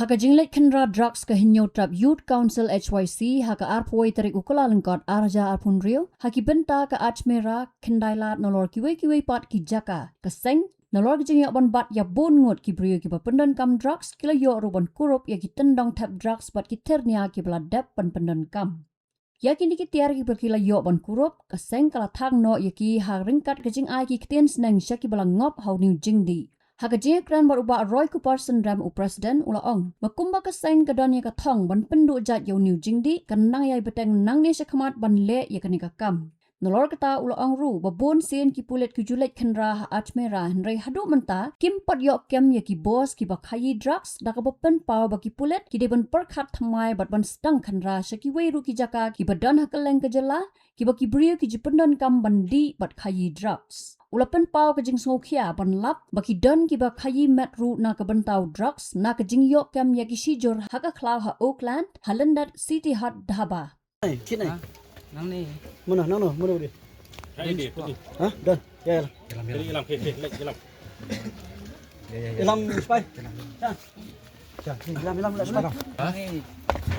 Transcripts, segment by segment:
Haga jinglet kenra drugs ke hinyotrap Youth Council HYC haga arpoi tarik ukula lengkot arja arpunrio haki benta ke Ajmera kendailat nolor kiwe pat ki jaka keseng nolor jingyak bon bat ya bon ngot ki brio ki pendan kam drugs kila yo ruban kurup ya ki tendang tap drugs bat ki ternia ki beladap pendan kam. Yakin dikit tiar ki berkila yo bon kurup keseng kala thang no yaki ha ringkat ke jing ai ki kten senang syaki belang ngop hau new jingdi. Haga jing kran berubah Roy Cooperson ram u presiden ula ong makumba keseng kedanya ka thong ban pendu jat yo new jingdi kenang yai beteng nang ne syakamat ban le ya kanika kam. Nolor kata ula ong ru babon sen ki pulet ki julet kenra ha Ajmera henry hadu menta kim pat yok kem ya ki bos ki bakhayi drugs da ka pen pau baki pulet ki de ban perkhat thamai bat ban stang kenra syaki we ru ki jaka ki badan hakeleng ke jela ki baki brio ki jipendan kam bandi bat khayi drugs. Ulapan pau ke jing songkia ban lap baki don ki ba khayi metru na ke bentau drugs na ke jing yok kem ya ki shijor haka klau ha Oakland Halendat City Hut Dhaba. Kit này. Nang ni. Mana dia? Ini. Hah? Dan. Ya. Ilam, ilam. Ilam spy. Ilam spy.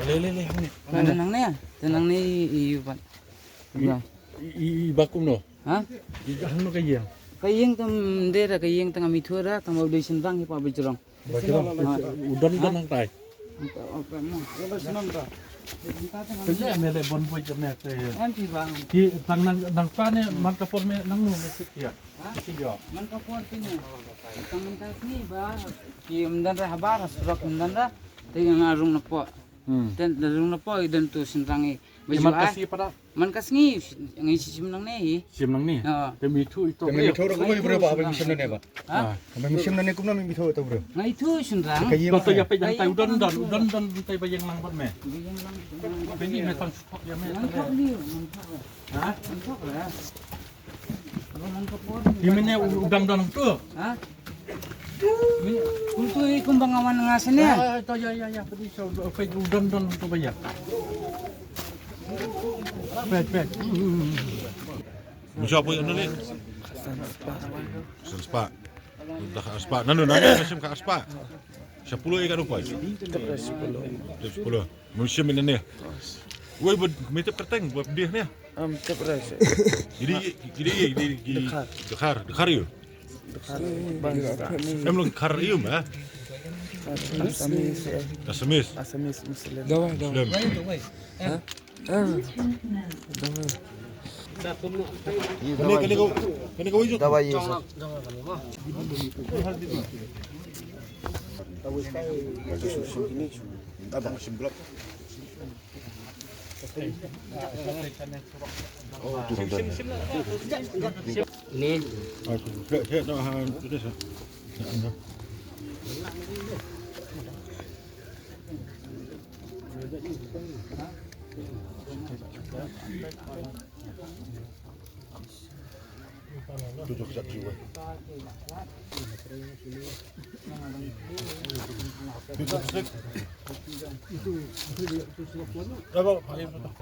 Le. Nang ni. Nang ni iu pat. I bakum no. Ha? I hanu kayang. Kayeng tam dera kayeng tengah mithura tam beli senrang ki pa bijrong. Udan nang tai. Apa mo? Wala senang ta. Kaya mele bon boy jamne te. An ti bang. Ki tang nang pa ne man ka forme nang no mesik ya. Sijo. Man ka por sini. Tang mentas ni ba. Ki mendan ra habar surak mendan ra. Tengah ngarung na po. Dan darung na po idan tu senrang i. Man kasi pada Man kas ngi ngi sim nang ni. sim nang ni. Ha. Te mitu ito. Kami mitho ko bro ba abang mission na ba? Ha? Kami mission na kum na mitho to bro. Ngai tu senrang. Kayi Toto ya pe jang tai udan tai bayang nang bot me. Bini me tang stok ya me. Mantap ni, mantap. Ha? Mantap lah. Kalau mantap por. Himene udang dan tu. Ha? Untuk kumbang awan ngasen ya. To ya pedi so pe udan dan tu bayang. Pet. Siapa yang nulis? Spa. Dah spa. Nanu musim ka spa. 10 ikan rupai. 10. Musim ini ni. Woi mete perteng buat dia ni. Terperas. Jadi dekar you. Emang dekar you mah. Asamis. Muslim. Muslim. Kena kau hijau. Dawa Yesus. Abang musim gelap. Ini Aku. Ya, dah sudah. Duduk sak jiwa. Duduk sek. Itu apa? Ayo betul.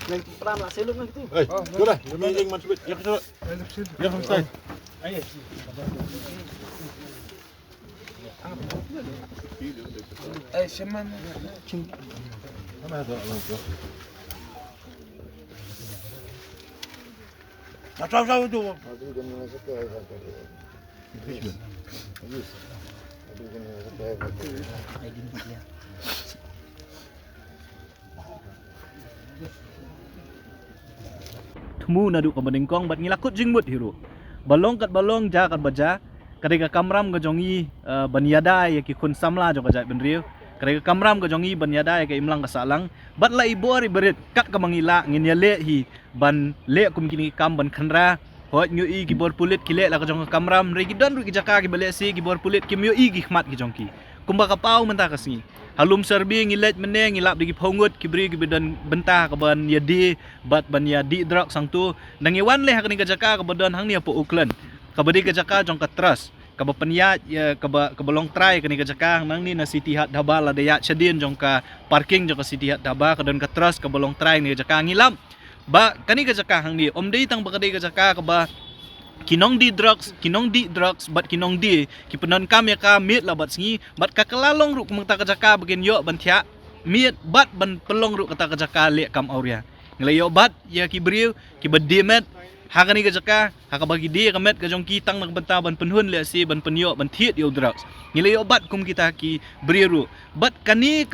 Nang peran lah seluk nang tu. Sudah, yang masuk. Yang kedua. Yang selesai. Ayo. Seman. Mana ada orang tu? Tahu tu. Temu nadu ka beningkong bat ngilakut jingbut hiru. Balong kat balong ja kat baja. Kadega kamram ka jongi banyada ya ki kun samla jo ka jat benriu. Kadega kamram ka jongi banyada ya ki imlang ka salang. Bat la ibori berit kat ka mangila ngin ya le hi ban le kum kini kam ban khanra. Hot nyu i ki bor pulit ki le la ka jong kamram re ki don ru ki jaka ki bale si ki bor pulit ki myo i ki khmat ki jongki. Kumba ka pau menta ka singi. halum serbi ngilet meneng ngilap digi pongut kibri kibedan bentah kaban yadi bat ban yadi drak sang tu nangiwan leh hakni kajaka kabadan hang ni apo uklen kabadi kajaka jong katras kaba penyat ya kabalong try kani kajaka nang ni na city hat dhaba la daya chadin jong ka parking jong ka city hat dhaba kadan katras kabalong try ni kajaka ngilap ba kani kajaka hang ni omdei tang bakadei kajaka kaba kinong di drugs bat kinong di ki penon kam ya ka mit la bat singi bat ka kalalong ru kumang ta kajaka bagen yo ban thia mit bat ban pelong ru kata kajaka le kam auria nglai yo bat ya ki briu ki badimet hakani kajaka haka bagi di kamet ka jong ki tang nak benta ban penhun le si ban penyo ban thiet yo drugs nglai yo bat kum kita ki briu bat kani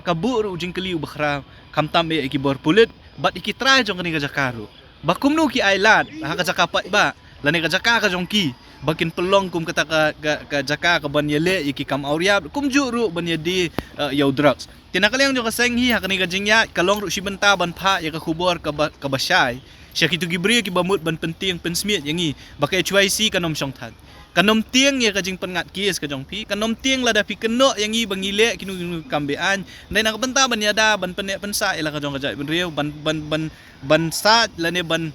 ka bu ru jingkeli bakhra kam tam e ki bor pulit bat iki try jong kani kajaka ru bakum nu ki ailat haka kajaka pat ba lani kajaka ka jongki bakin pelong kum kata ka jaka ka ban yele iki kam auria kum juru ban yadi yo drugs tinakaliang jo ka senghi hakani ka jingya kalong ru sibenta ban pha ya ka khubor ka basai syakitu gibri ki bamut ban penting pensmiet yangi bakai HYC kanom songthat kanom tieng ya ka jing pengat kies ka jongpi kanom tieng lada pi keno yangi bangile kinu kambean nai nak benta ban yada ban penek pensa ila ka jong ka jai ban riu ban sat lane ban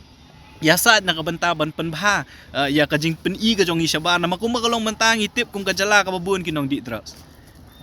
yasat nakabanta ban penbha ya kajing peni ka jong isaba na makumakalong mantangi tip kum kajala ka babun kinong di drugs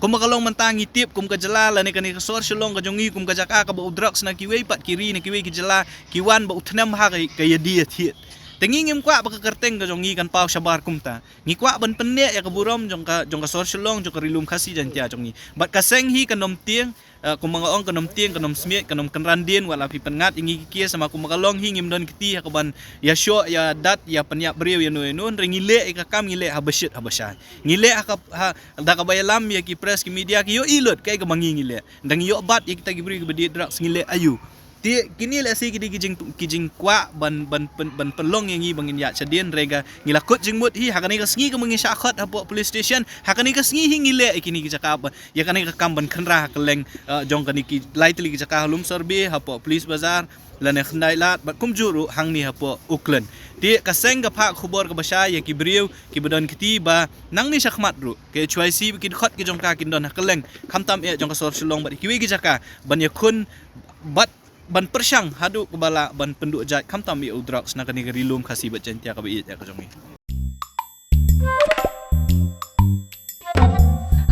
kumakalong mantangi tip kum kajala la ne kani ka sor shalong ka jongi kum kajaka ka ba drugs na kiwei pat kiri na kiwei kijala kiwan ba utnam ha ka yadi thiet tengingim kwa ba ka kerteng ka jongi kan pau sabar kumta ngi kwa ban penne ya ka burom jong ka sor shalong jong ka rilum khasi jan tia jongi bat ka senghi kanom tieng kumangaong kanom tieng kanom smiet kanom kanrandin wala pi pengat ingi kia sama kumakalong hingim don kiti kaban ya syo ya dat ya penyak beriu ya nun ringile ka kam ngile habasyit habasya ngile ha da ka bayalam ya ki press ki media ki yo ilut kai ka mangi ngile ndang yo bat ya kita gibri ka bedi drugs ngile ayu ti kini le si kijing kwa ban pelong yang i bangin ya chadien rega ngilakut jingmut hi hakani ka sngi ka mangi syakhat hapo police station hakani ka sngi hingile kini ki jakap ya kani ka kamban khanra keleng jong kani ki lightly ki jakah lum sorbe hapo police bazar lane khnai lat bat kum juru hangni hapo uklen ti ka seng ka pha khubor ka basha ya ki briu ki badon kiti ba nang ni sakhmat ru ke HYC ki khot ki jong ka kin don hakeleng khamtam e jong ka sor silong bat ki wi ki jaka ban ya khun bat ban persyang hadu kebala ban penduk jat kam tam u drugs na kani rilum khasi bat jantia ka bi ya ka jongi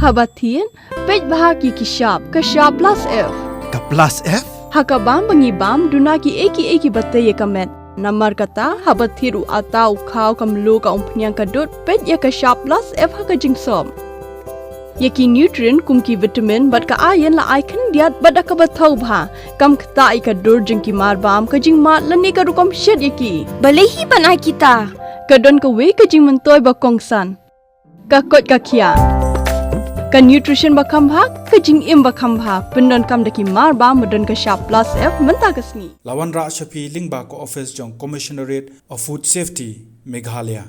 habatin pej bahagi ki shop plus f ka plus f hakabam bangi bam duna ki eki batte ye kamet namar kata habathiru atau khau kamlu ka umpnyang kadut pej ya ka shop plus f haka jingsom yaki nutrient kumki vitamin bat ka iron la icon diat bada ka bathau bha kam khta ka dur jingki mar bam ka jing mat lani ka rukom shed yaki balehi banai kita ka don ka we ka jing mentoy ba kongsan ka kot ka khia ka nutrition ba kham bha ka jing im ba kham bha pendon kam daki mar bam don ka sharp plus f menta kasni lawan ra shapi lingba ko office jong commissionerate of food safety Meghalaya